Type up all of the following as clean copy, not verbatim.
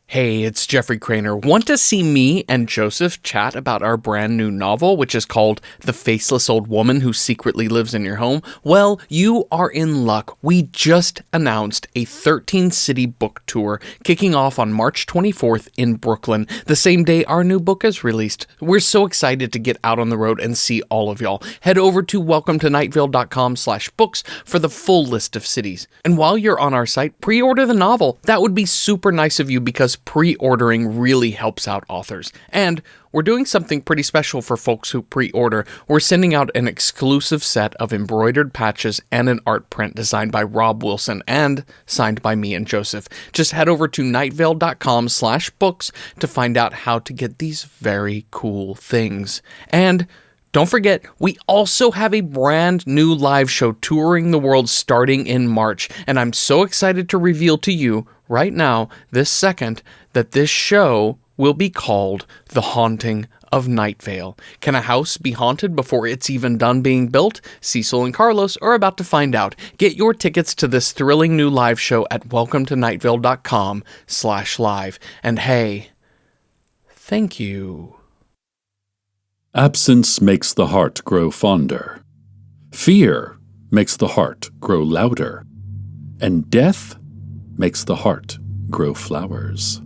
Hey, it's Jeffrey Cranor. Want to see me and Joseph chat about our brand new novel, which is called The Faceless Old Woman Who Secretly Lives in Your Home? Well, you are in luck. We just announced a 13-city book tour kicking off on March 24th in Brooklyn, the same day our new book is released. We're so excited to get out on the road and see all of y'all. Head over to welcometonightVale.com/books for the full list of cities. And while you're on our site, pre-order the novel. That would be super nice of you because pre-ordering really helps out authors. And we're doing something pretty special for folks who pre-order. We're sending out an exclusive set of embroidered patches and an art print designed by Rob Wilson and signed by me and Joseph. Just head over to nightvale.com/books to find out how to get these very cool things. And don't forget, we also have a brand new live show touring the world starting in March, and I'm so excited to reveal to you right now, this second, that this show will be called The Haunting of Night Vale. Can a house be haunted before it's even done being built? Cecil and Carlos are about to find out. Get your tickets to this thrilling new live show at welcometonightVale.com/live. And hey, thank you. Absence makes the heart grow fonder. Fear makes the heart grow louder. And death makes the heart grow flowers.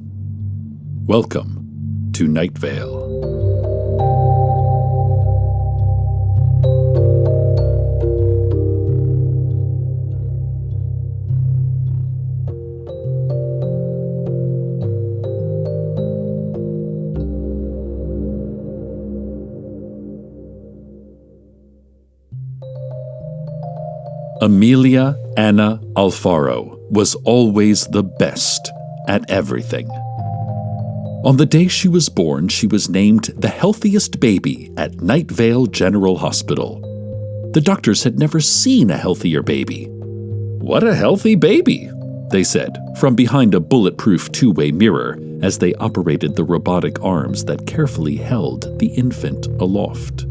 Welcome to Night Vale. Amelia Anna Alfaro was always the best at everything. On the day she was born, she was named the healthiest baby at Night Vale General Hospital. The doctors had never seen a healthier baby. "What a healthy baby," they said, from behind a bulletproof two-way mirror as they operated the robotic arms that carefully held the infant aloft.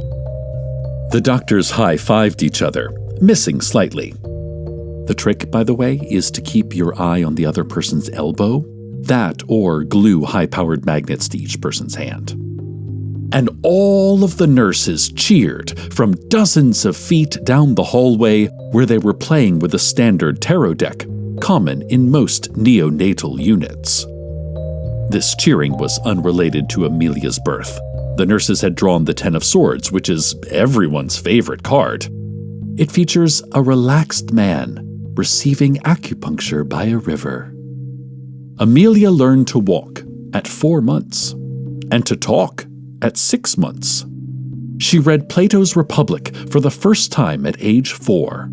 The doctors high-fived each other, missing slightly. The trick, by the way, is to keep your eye on the other person's elbow. That or glue high-powered magnets to each person's hand. And all of the nurses cheered from dozens of feet down the hallway where they were playing with a standard tarot deck, common in most neonatal units. This cheering was unrelated to Amelia's birth. The nurses had drawn the Ten of Swords, which is everyone's favorite card. It features a relaxed man receiving acupuncture by a river. Amelia learned to walk at 4 months and to talk at 6 months. She read Plato's Republic for the first time at age 4.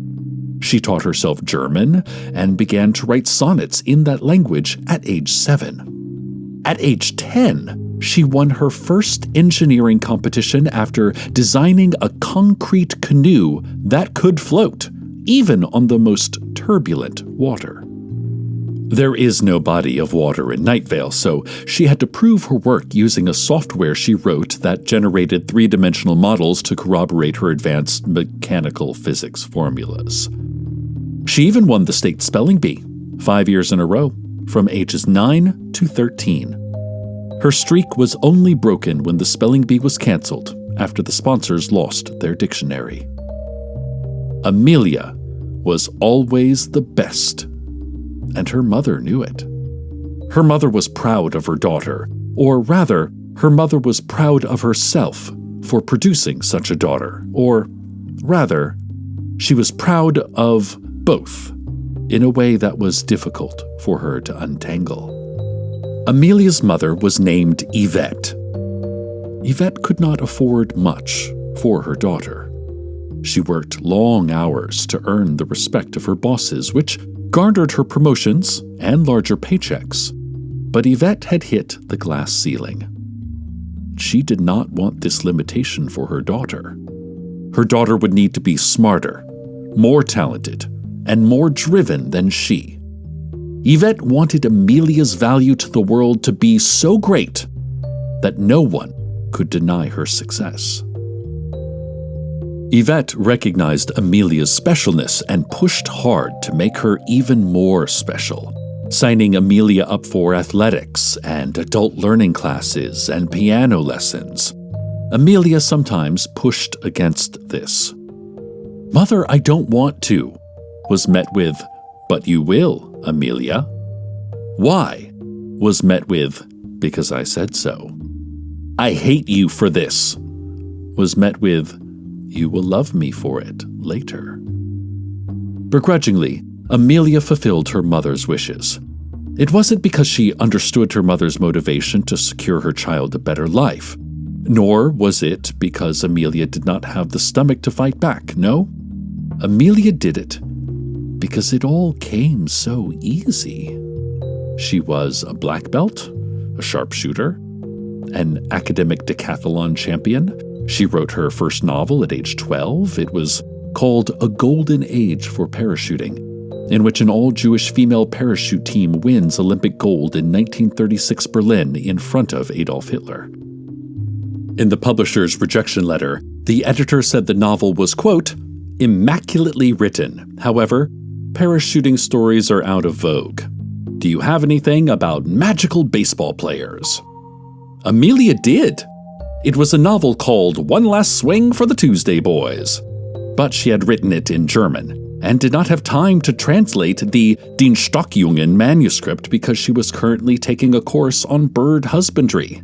She taught herself German and began to write sonnets in that language at age 7. At age 10, she won her first engineering competition after designing a concrete canoe that could float, even on the most turbulent water. There is no body of water in Night Vale, so she had to prove her work using a software she wrote that generated three-dimensional models to corroborate her advanced mechanical physics formulas. She even won the state spelling bee 5 years in a row, from ages 9 to 13. Her streak was only broken when the spelling bee was canceled after the sponsors lost their dictionary. Amelia was always the best, and her mother knew it. Her mother was proud of her daughter, or rather, her mother was proud of herself for producing such a daughter, or rather, she was proud of both in a way that was difficult for her to untangle. Amelia's mother was named Yvette. Yvette could not afford much for her daughter. She worked long hours to earn the respect of her bosses, which garnered her promotions and larger paychecks. But Yvette had hit the glass ceiling. She did not want this limitation for her daughter. Her daughter would need to be smarter, more talented, and more driven than she. Yvette wanted Amelia's value to the world to be so great that no one could deny her success. Yvette recognized Amelia's specialness and pushed hard to make her even more special. signing Amelia up for athletics and adult learning classes and piano lessons. Amelia sometimes pushed against this. "Mother, I don't want to," was met with, "But you will, Amelia." "Why?" was met with, "Because I said so." "I hate you for this," was met with, "You will love me for it later." Begrudgingly, Amelia fulfilled her mother's wishes. It wasn't because she understood her mother's motivation to secure her child a better life, nor was it because Amelia did not have the stomach to fight back. No, Amelia did it because it all came so easy. She was a black belt, a sharpshooter, an academic decathlon champion. She wrote her first novel at age 12. It was called A Golden Age for Parachuting, in which an all-Jewish female parachute team wins Olympic gold in 1936 Berlin in front of Adolf Hitler. In the publisher's rejection letter, the editor said the novel was, quote, "immaculately written. However, parachuting stories are out of vogue. Do you have anything about magical baseball players?" Amelia did. It was a novel called One Last Swing for the Tuesday Boys. But she had written it in German and did not have time to translate the Den Stockjungen manuscript because she was currently taking a course on bird husbandry.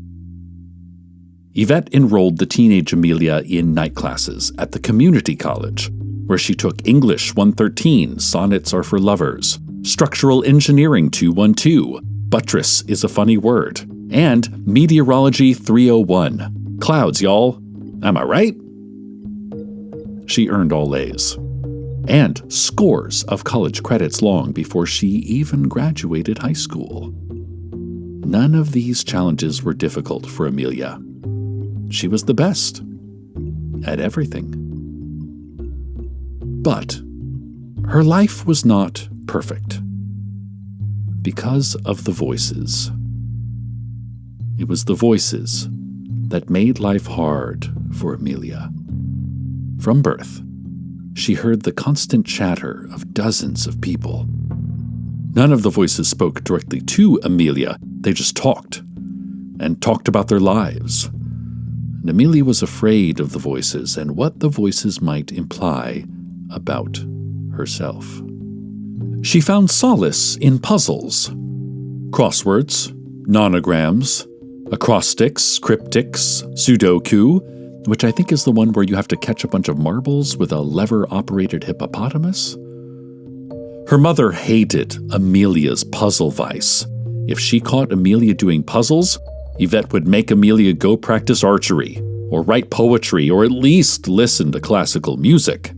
Yvette enrolled the teenage Amelia in night classes at the community college, where she took English 113, Sonnets Are for Lovers, Structural Engineering 212, Buttress is a Funny Word, and Meteorology 301. Clouds, y'all. Am I right? She earned all A's, and scores of college credits long before she even graduated high school. None of these challenges were difficult for Amelia. She was the best at everything. But her life was not perfect because of the voices. It was the voices that made life hard for Amelia. From birth, she heard the constant chatter of dozens of people. None of the voices spoke directly to Amelia. They just talked, and talked about their lives. And Amelia was afraid of the voices and what the voices might imply about herself. She found solace in puzzles, crosswords, nonograms, acrostics, cryptics, Sudoku, which I think is the one where you have to catch a bunch of marbles with a lever-operated hippopotamus. Her mother hated Amelia's puzzle vice. If she caught Amelia doing puzzles, Yvette would make Amelia go practice archery, or write poetry, or at least listen to classical music.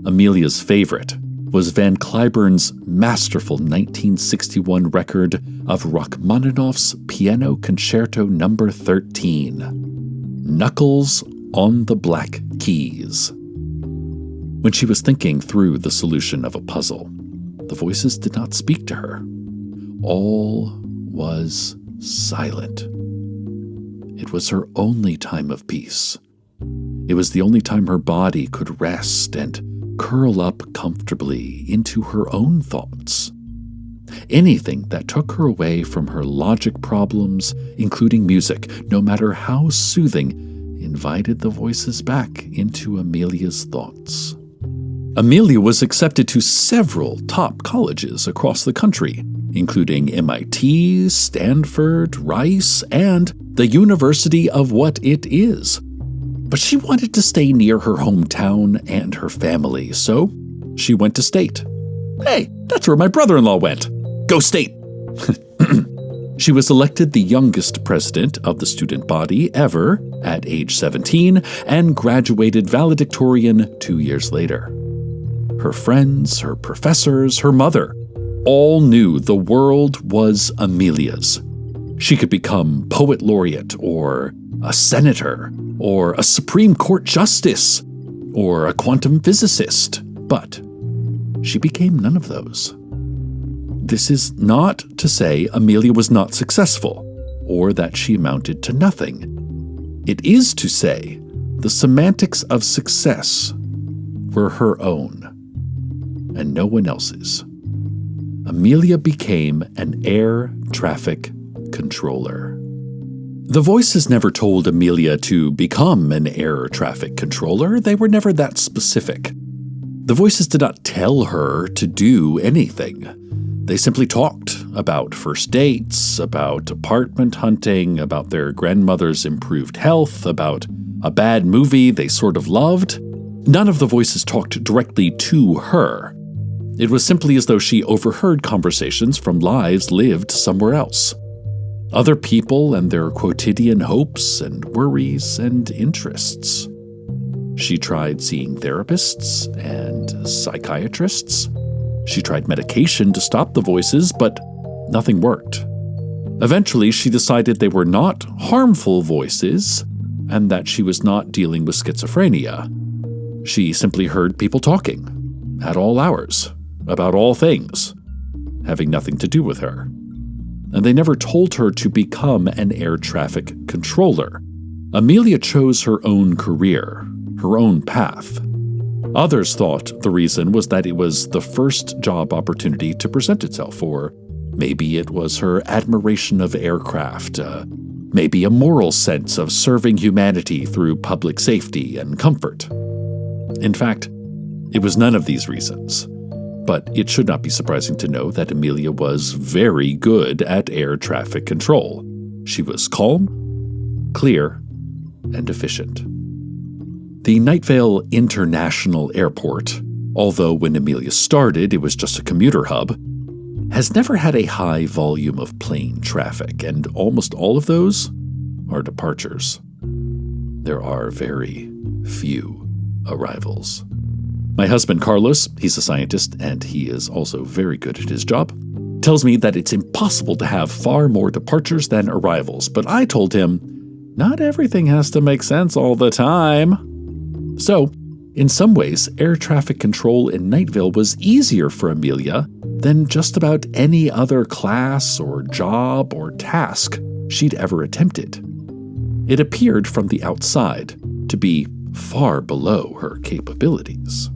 Amelia's favorite was Van Cliburn's masterful 1961 record of Rachmaninoff's Piano Concerto No. 13, Knuckles on the Black Keys. When she was thinking through the solution of a puzzle, the voices did not speak to her. All was silent. It was her only time of peace. It was the only time her body could rest and curl up comfortably into her own thoughts. Anything that took her away from her logic problems, including music, no matter how soothing, invited the voices back into Amelia's thoughts. Amelia was accepted to several top colleges across the country, including MIT, Stanford, Rice, and the University of What It Is. But she wanted to stay near her hometown and her family, so she went to State. Hey, that's where my brother-in-law went. Go State! She was elected the youngest president of the student body ever at age 17 and graduated valedictorian 2 years later. Her friends, her professors, her mother all knew the world was Amelia's. She could become poet laureate, or a senator, or a Supreme Court justice, or a quantum physicist, but she became none of those. This is not to say Amelia was not successful, or that she amounted to nothing. It is to say the semantics of success were her own, and no one else's. Amelia became an air traffic controller. The voices never told Amelia to become an air traffic controller. They were never that specific. The voices did not tell her to do anything. They simply talked about first dates, about apartment hunting, about their grandmother's improved health, about a bad movie they sort of loved. None of the voices talked directly to her. It was simply as though she overheard conversations from lives lived somewhere else. Other people and their quotidian hopes and worries and interests. She tried seeing therapists and psychiatrists. She tried medication to stop the voices, but nothing worked. Eventually, she decided they were not harmful voices and that she was not dealing with schizophrenia. She simply heard people talking at all hours about all things, having nothing to do with her. And they never told her to become an air traffic controller. Amelia chose her own career, her own path. Others thought the reason was that it was the first job opportunity to present itself, or maybe it was her admiration of aircraft, maybe a moral sense of serving humanity through public safety and comfort. In fact, it was none of these reasons. But it should not be surprising to know that Amelia was very good at air traffic control. She was calm, clear, and efficient. The Night Vale International Airport, although when Amelia started it was just a commuter hub, has never had a high volume of plane traffic, and almost all of those are departures. There are very few arrivals. My husband, Carlos, he's a scientist, and he is also very good at his job, tells me that it's impossible to have far more departures than arrivals, but I told him, not everything has to make sense all the time. So, in some ways, air traffic control in Night Vale was easier for Amelia than just about any other class or job or task she'd ever attempted. It appeared from the outside to be far below her capabilities.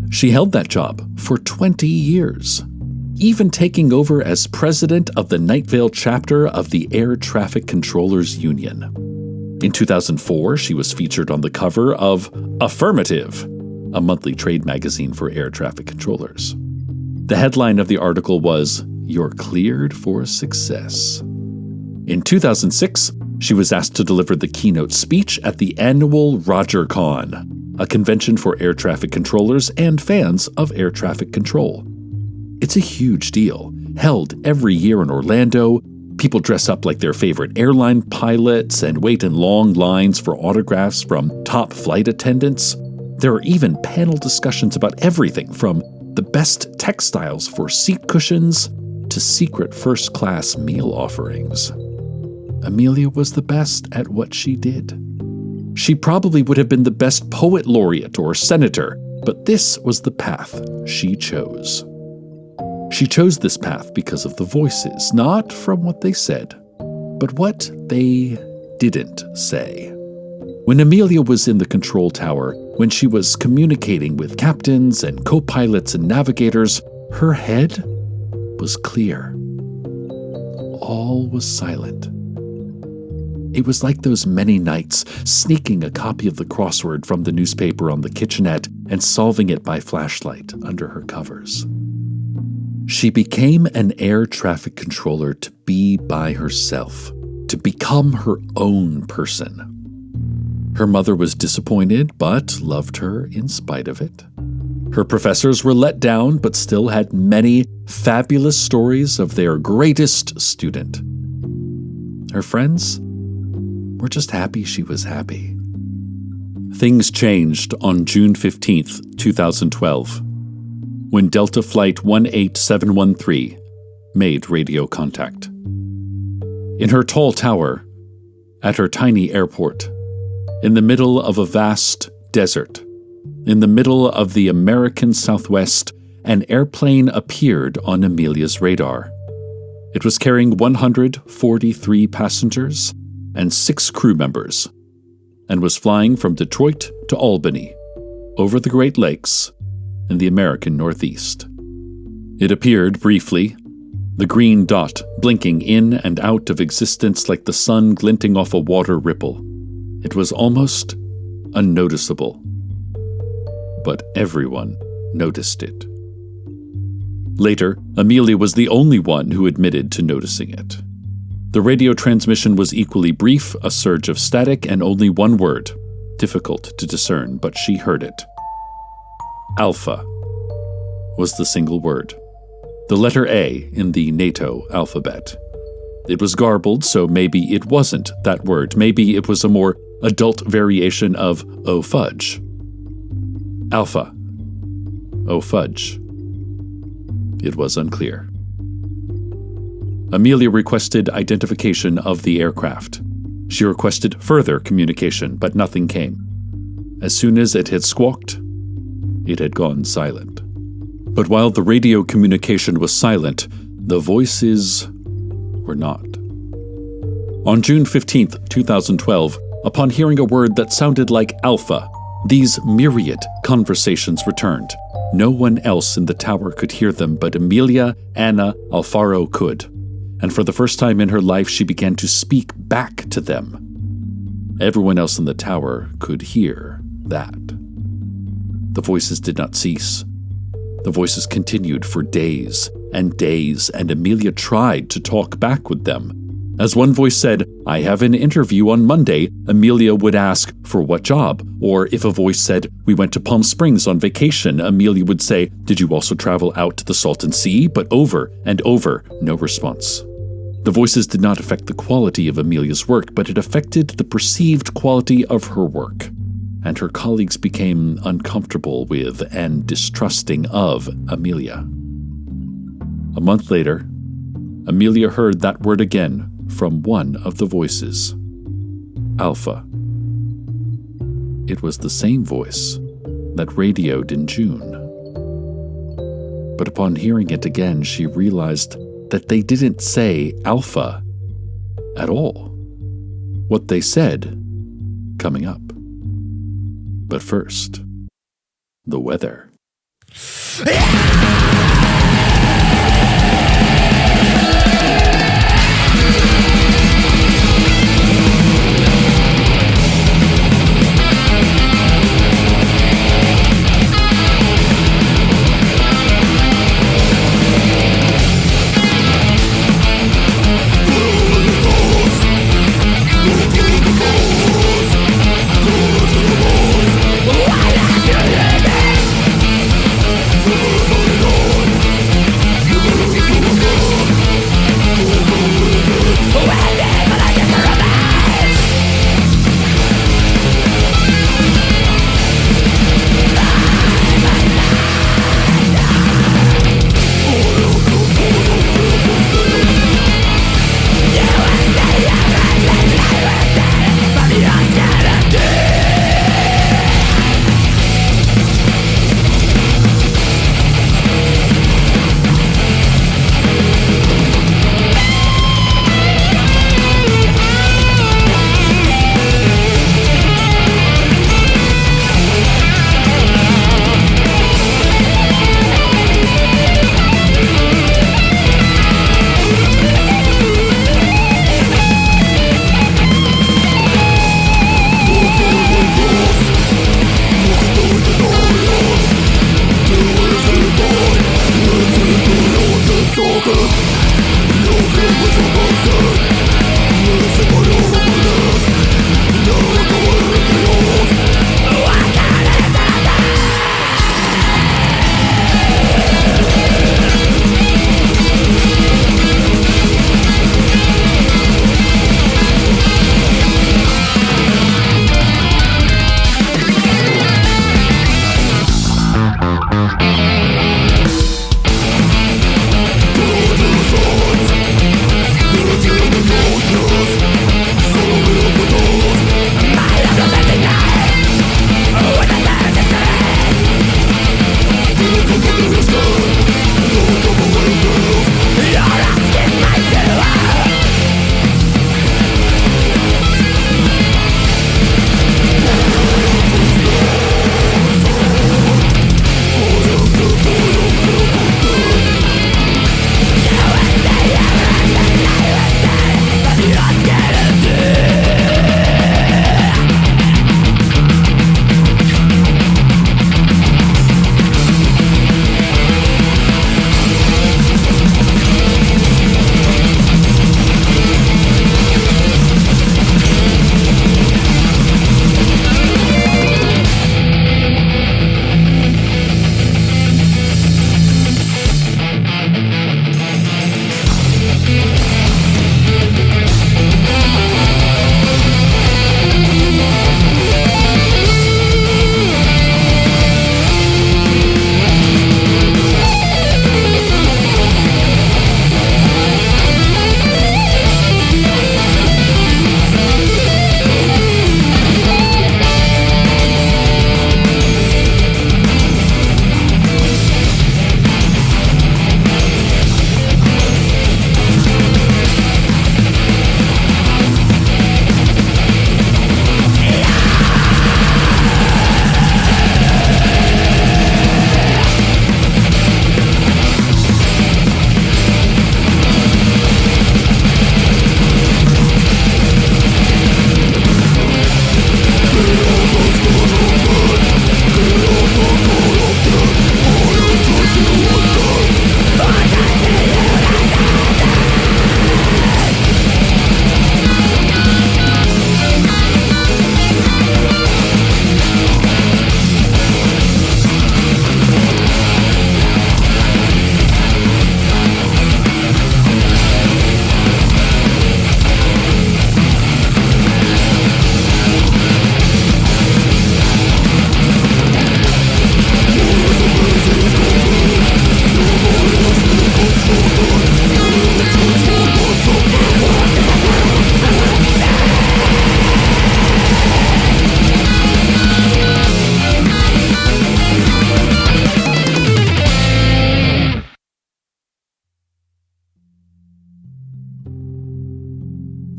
She held that job for 20 years, even taking over as president of the Night Vale chapter of the Air Traffic Controllers Union. In 2004, she was featured on the cover of Affirmative, a monthly trade magazine for air traffic controllers. The headline of the article was, "You're cleared for success." In 2006, she was asked to deliver the keynote speech at the annual RogerCon, a convention for air traffic controllers and fans of air traffic control. It's a huge deal, held every year in Orlando. People dress up like their favorite airline pilots and wait in long lines for autographs from top flight attendants. There are even panel discussions about everything from the best textiles for seat cushions to secret first-class meal offerings. Amelia was the best at what she did. She probably would have been the best poet laureate or senator, but this was the path she chose. She chose this path because of the voices, not from what they said, but what they didn't say. When Amelia was in the control tower, when she was communicating with captains and co-pilots and navigators, her head was clear. All was silent. It was like those many nights sneaking a copy of the crossword from the newspaper on the kitchenette and solving it by flashlight under her covers. She became an air traffic controller to be by herself, to become her own person. Her mother was disappointed, but loved her in spite of it. Her professors were let down, but still had many fabulous stories of their greatest student. Her friends were just happy she was happy. Things changed on June 15th, 2012, when Delta Flight 18713 made radio contact. In her tall tower, at her tiny airport, in the middle of a vast desert, in the middle of the American Southwest, an airplane appeared on Amelia's radar. It was carrying 143 passengers and 6 crew members, and was flying from Detroit to Albany, over the Great Lakes, in the American Northeast. It appeared briefly, the green dot blinking in and out of existence like the sun glinting off a water ripple. It was almost unnoticeable. But everyone noticed it. Later, Amelia was the only one who admitted to noticing it. The radio transmission was equally brief, a surge of static, and only one word. Difficult to discern, but she heard it. Alpha was the single word. The letter A in the NATO alphabet. It was garbled, so maybe it wasn't that word. Maybe it was a more adult variation of "oh fudge." Alpha. Oh fudge. It was unclear. Amelia requested identification of the aircraft. She requested further communication, but nothing came. As soon as it had squawked, it had gone silent. But while the radio communication was silent, the voices were not. On June 15th, 2012, upon hearing a word that sounded like alpha, these myriad conversations returned. No one else in the tower could hear them, but Amelia Anna Alfaro could. And for the first time in her life, she began to speak back to them. Everyone else in the tower could hear that. The voices did not cease. The voices continued for days, and Amelia tried to talk back with them. As one voice said, "I have an interview on Monday," Amelia would ask, "For what job?" Or if a voice said, "We went to Palm Springs on vacation," Amelia would say, "Did you also travel out to the Salton Sea?" But over and over, no response. The voices did not affect the quality of Amelia's work, but it affected the perceived quality of her work. And her colleagues became uncomfortable with and distrusting of Amelia. A month later, Amelia heard that word again from one of the voices. Alpha. It was the same voice that radioed in June. But upon hearing it again, she realized that they didn't say Alpha at all. What they said, coming up. But first, the weather.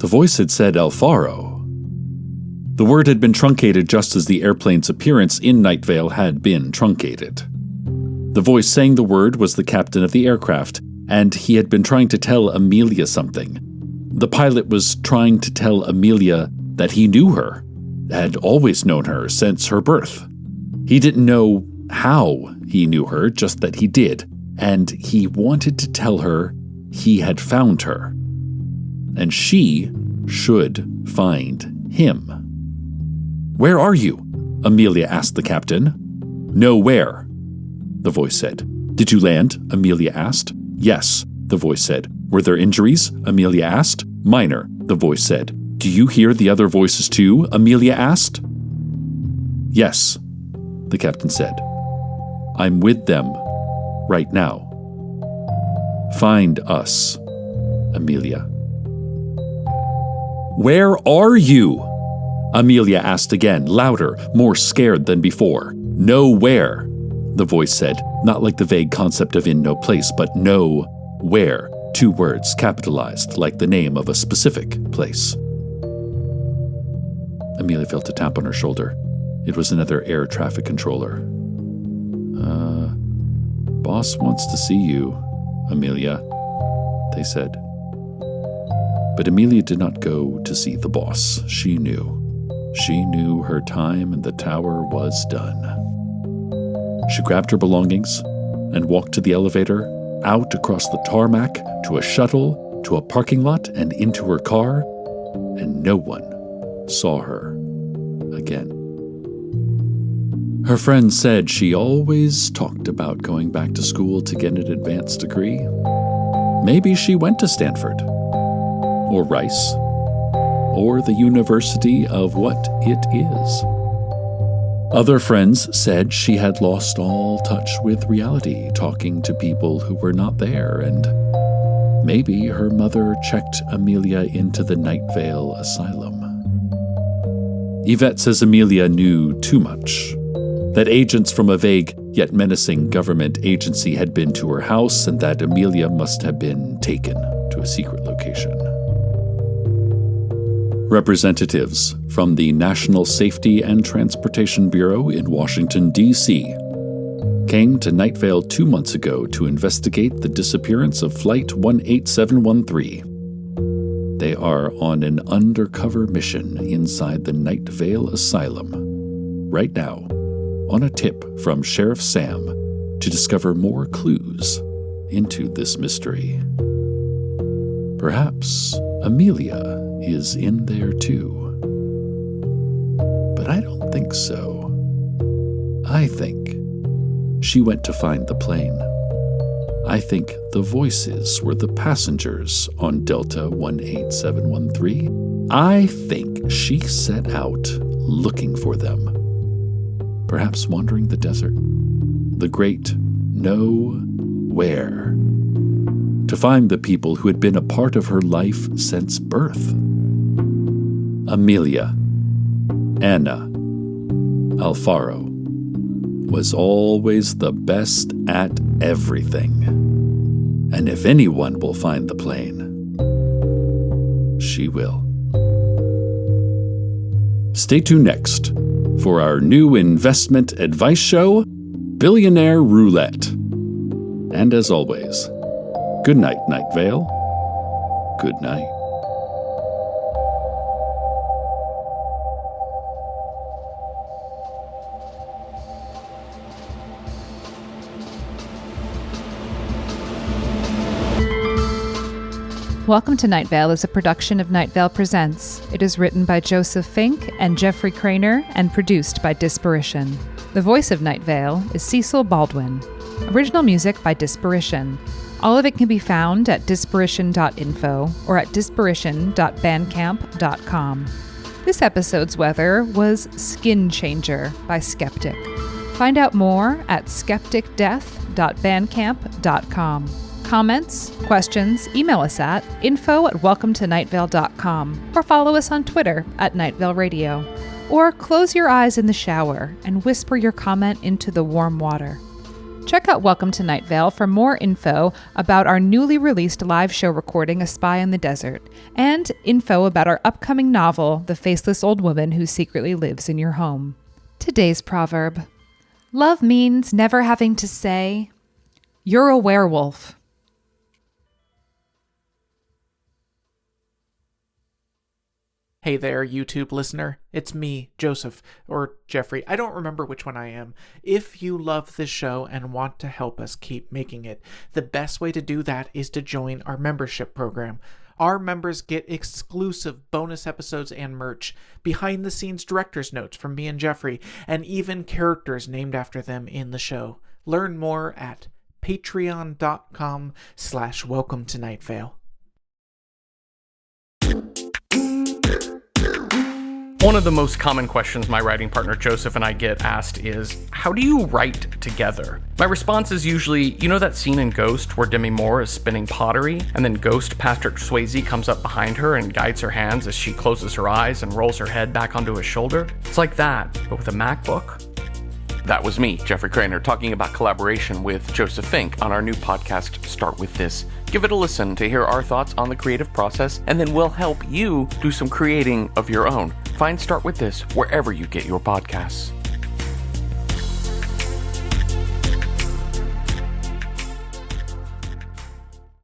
The voice had said Alfaro. The word had been truncated just as the airplane's appearance in Night Vale had been truncated. The voice saying the word was the captain of the aircraft, and he had been trying to tell Amelia something. The pilot was trying to tell Amelia that he knew her, had always known her since her birth. He didn't know how he knew her, just that he did, and he wanted to tell her he had found her. And she should find him. "Where are you?" Amelia asked the captain. "Nowhere," the voice said. "Did you land?" Amelia asked. "Yes," the voice said. "Were there injuries?" Amelia asked. "Minor," the voice said. "Do you hear the other voices too?" Amelia asked. "Yes," the captain said. "I'm with them right now." "Find us, Amelia." "Where are you?" Amelia asked again, louder, more scared than before. "Nowhere," the voice said, not like the vague concept of in no place, but no where, 2 words capitalized like the name of a specific place. Amelia felt a tap on her shoulder. It was another air traffic controller. Boss wants to see you, Amelia, they said. But Amelia did not go to see the boss. She knew. She knew her time in the tower was done. She grabbed her belongings and walked to the elevator, out across the tarmac, to a shuttle, to a parking lot, and into her car, and no one saw her again. Her friends said she always talked about going back to school to get an advanced degree. Maybe she went to Stanford, or Rice, or the University of what it is. Other friends said she had lost all touch with reality, talking to people who were not there, and maybe her mother checked Amelia into the Night Vale Asylum. Yvette says Amelia knew too much, that agents from a vague yet menacing government agency had been to her house, and that Amelia must have been taken to a secret location. Representatives from the National Safety and Transportation Bureau in Washington, D.C., came to Night Vale 2 months ago to investigate the disappearance of Flight 18713. They are on an undercover mission inside the Night Vale Asylum, right now, on a tip from Sheriff Sam to discover more clues into this mystery. Perhaps Amelia is in there too. But I don't think so. I think she went to find the plane. I think the voices were the passengers on Delta 18713. I think she set out looking for them. Perhaps wandering the desert, the great nowhere, to find the people who had been a part of her life since birth. Amelia Anna Alfaro was always the best at everything. And if anyone will find the plane, she will. Stay tuned next for our new investment advice show, Billionaire Roulette. And as always, good night, Night Vale. Good night. Welcome to Night Vale is a production of Night Vale Presents. It is written by Joseph Fink and Jeffrey Cranor and produced by Disparition. The voice of Night Vale is Cecil Baldwin. Original music by Disparition. All of it can be found at disparition.info or at disparition.bandcamp.com. This episode's weather was Skinchanger by Skeptic. Find out more at skepticdeath.bandcamp.com. Comments, questions, email us at info@welcometonightvale.com or follow us on Twitter at Night Vale Radio. Or close your eyes in the shower and whisper your comment into the warm water. Check out Welcome to Night Vale for more info about our newly released live show recording, A Spy in the Desert, and info about our upcoming novel, The Faceless Old Woman Who Secretly Lives in Your Home. Today's proverb: love means never having to say, "You're a werewolf." Hey there, YouTube listener. It's me, Joseph, or Jeffrey. I don't remember which one I am. If you love this show and want to help us keep making it, the best way to do that is to join our membership program. Our members get exclusive bonus episodes and merch, behind-the-scenes director's notes from me and Jeffrey, and even characters named after them in the show. Learn more at patreon.com/welcome to Night Vale. One of the most common questions my writing partner Joseph and I get asked is, how do you write together? My response is usually, you know that scene in Ghost where Demi Moore is spinning pottery, and then Ghost Patrick Swayze comes up behind her and guides her hands as she closes her eyes and rolls her head back onto his shoulder? It's like that, but with a MacBook. That was me, Jeffrey Cranor, talking about collaboration with Joseph Fink on our new podcast, Start With This. Give it a listen to hear our thoughts on the creative process, and then we'll help you do some creating of your own. Find Start With This wherever you get your podcasts.